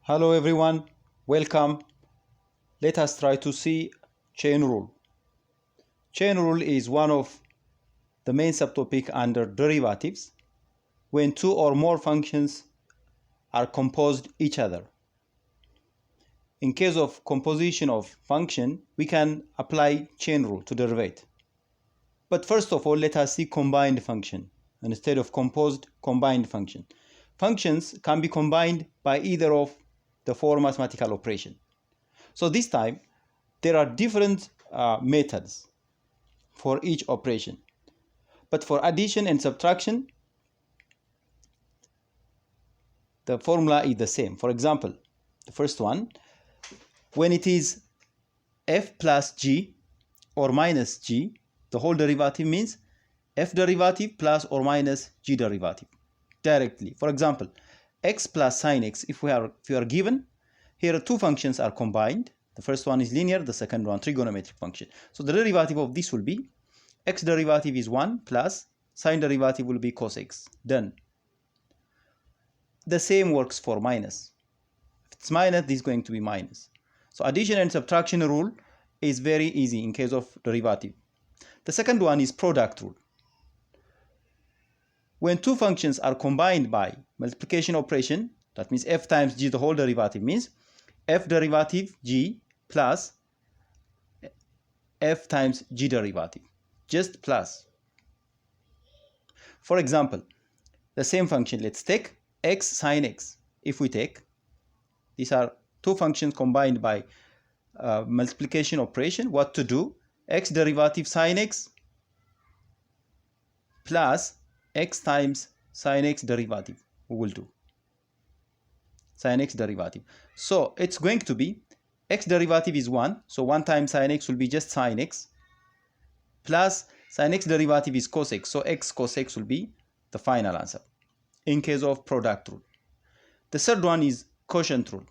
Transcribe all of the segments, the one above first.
Hello everyone, welcome. Let us try to see chain rule. Chain rule is one of the main subtopic under derivatives when two or more functions are composed each other. In case of composition of function, we can apply chain rule to derivative. But first of all, let us see combined function instead of composed combined function. Functions can be combined by either of the four mathematical operations. So this time, there are different methods for each operation. But for addition and subtraction, the formula is the same. For example, the first one, when it is f plus g or minus g, the whole derivative means f derivative plus or minus g derivative directly. For example, x plus sine x, if we are given, here two functions are combined. The first one is linear, the second one trigonometric function. So the derivative of this will be x derivative is 1 plus sine derivative will be cos x. Done. The same works for minus. If it's minus, this is going to be minus. So addition and subtraction rule is very easy in case of derivative. The second one is product rule. When two functions are combined by multiplication operation, that means f times g, the whole derivative means f derivative g plus f times g derivative, just plus. For example, the same function, let's take x sine x. If we take, these are two functions combined by multiplication operation, what to do? X derivative sine x plus x times sine x derivative, we will do sine x derivative. So it's going to be x derivative is 1, so 1 times sine x will be just sine x, plus sine x derivative is cos x, so x cos x will be the final answer in case of product rule. The third one is quotient rule.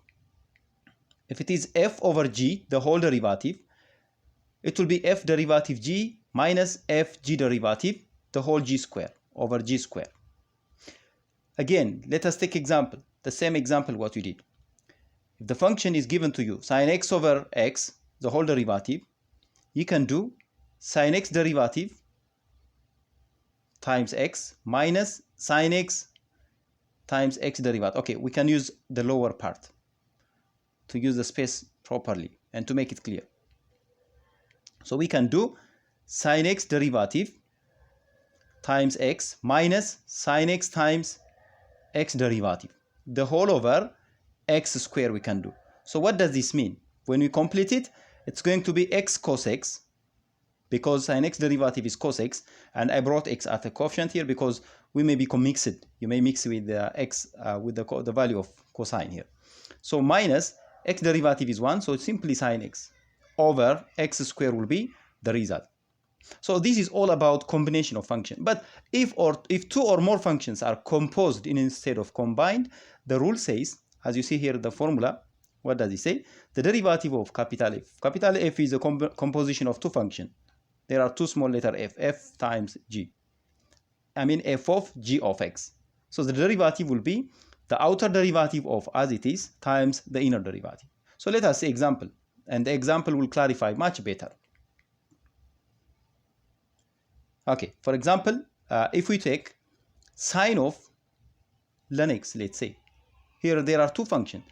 If it is f over g, the whole derivative, it will be f derivative g minus f g derivative, the whole g square over g square. Again, let us take example, the same example what we did. If the function is given to you, sine x over x, the whole derivative, you can do sine x derivative times x minus sine x times x derivative. Okay, we can use the lower part to use the space properly and to make it clear. So we can do sine x derivative times x minus sine x times x derivative, the whole over x square we can do. So what does this mean? When we complete it, it's going to be x cos x, because sine x derivative is cos x, and I brought x at a coefficient here because we may be mixed. You may mix with the x with the value of cosine here. So minus x derivative is 1, so it's simply sine x over x square will be the result. So this is all about combination of function. But if two or more functions are composed instead of combined, the rule says, as you see here, the formula, what does it say? The derivative of capital F. Capital F is a composition of two functions. There are two small letter f times g. I mean f of g of x. So the derivative will be the outer derivative of as it is times the inner derivative. So let us see example, and the example will clarify much better. Okay, for example, if we take sine of ln x, let's say, here there are two functions,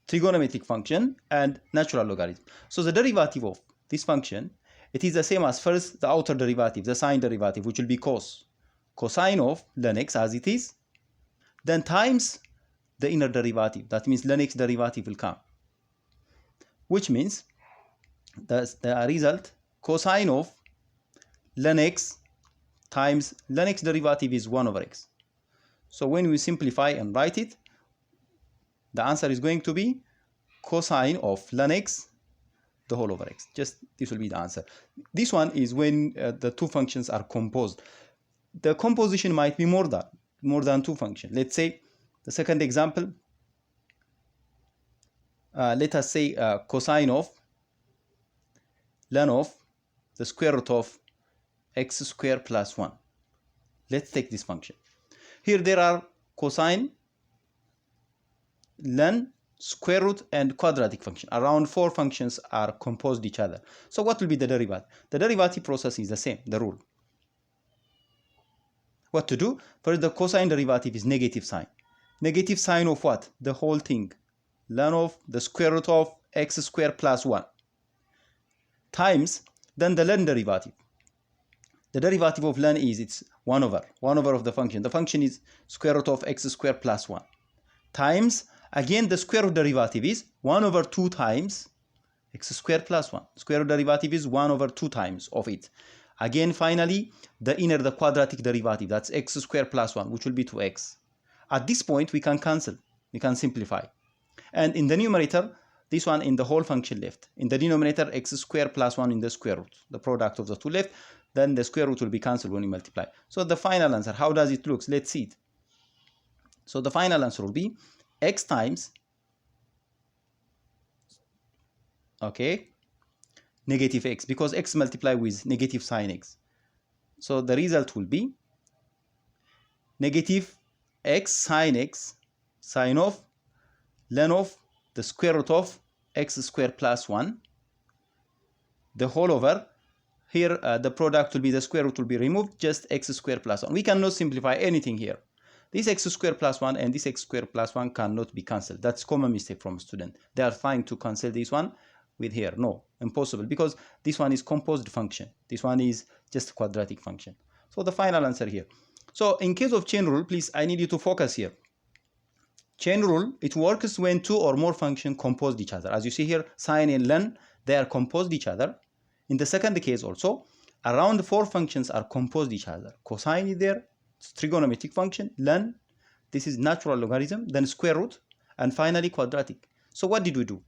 trigonometric function and natural logarithm. So the derivative of this function, it is the same as first the outer derivative, the sine derivative, which will be cosine of ln x as it is, then times the inner derivative, that means ln x derivative will come, which means the result cosine of ln x times ln x derivative is 1 over x. So when we simplify and write it, the answer is going to be cosine of ln x the whole over x. Just this will be the answer. This one is when the two functions are composed. The composition might be more than two functions. Let's say the second example, let us say cosine of ln of the square root of x square plus 1. Let's take this function. Here there are cosine ln square root, and quadratic function. Around 4 functions are composed each other. So what will be the derivative? The derivative process is the same, the rule. What to do? First, the cosine derivative is negative sign. Negative sign of what? The whole thing. Ln of the square root of x squared plus 1 times then the ln derivative. The derivative of ln is it's 1 over of the function. The function is square root of x squared plus 1 times, again, the square root derivative is 1 over 2 times x squared plus 1. Square root derivative is 1 over 2 times of it. Again, finally, the quadratic derivative, that's x squared plus 1, which will be 2x. At this point, we can cancel. We can simplify. And in the numerator, this one in the whole function left. In the denominator, x squared plus 1 in the square root. The product of the two left. Then the square root will be cancelled when you multiply. So the final answer, how does it look? Let's see it. So the final answer will be x times, okay, negative x, because x multiply with negative sine x. So the result will be negative x sine of ln of the square root of x squared plus 1, the whole over. Here the product will be, the square root will be removed, just x squared plus 1. We cannot simplify anything here. This x squared plus 1 and this x squared plus 1 cannot be cancelled. That's common mistake from student. They are trying to cancel this one with here. No, impossible, because this one is composed function. This one is just quadratic function. So the final answer here. So in case of chain rule, please, I need you to focus here. Chain rule, it works when 2 or more functions compose each other. As you see here, sine and ln, they are composed each other. In the second case also, around 4 functions are composed each other. Cosine is there, it's trigonometric function, ln, this is natural logarithm, then square root, and finally quadratic. So what did we do?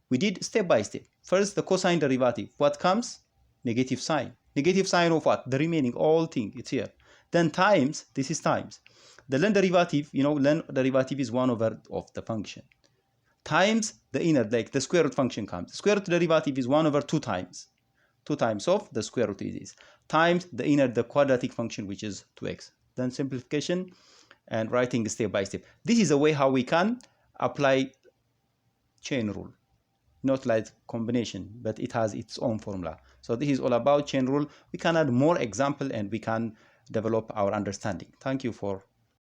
We did step by step. First, the cosine derivative. What comes? Negative sign. Negative sign of what? The remaining, all thing, it's here. Then times, this is times. The ln derivative, you know, ln derivative is 1 over of the function. Times the inner, like the square root function comes. Square root derivative is 1 over 2 times. 2 times of the square root is times the inner, the quadratic function, which is 2x. Then simplification and writing step by step. This is a way how we can apply chain rule. Not like combination, but it has its own formula. So this is all about chain rule. We can add more example and we can develop our understanding. Thank you for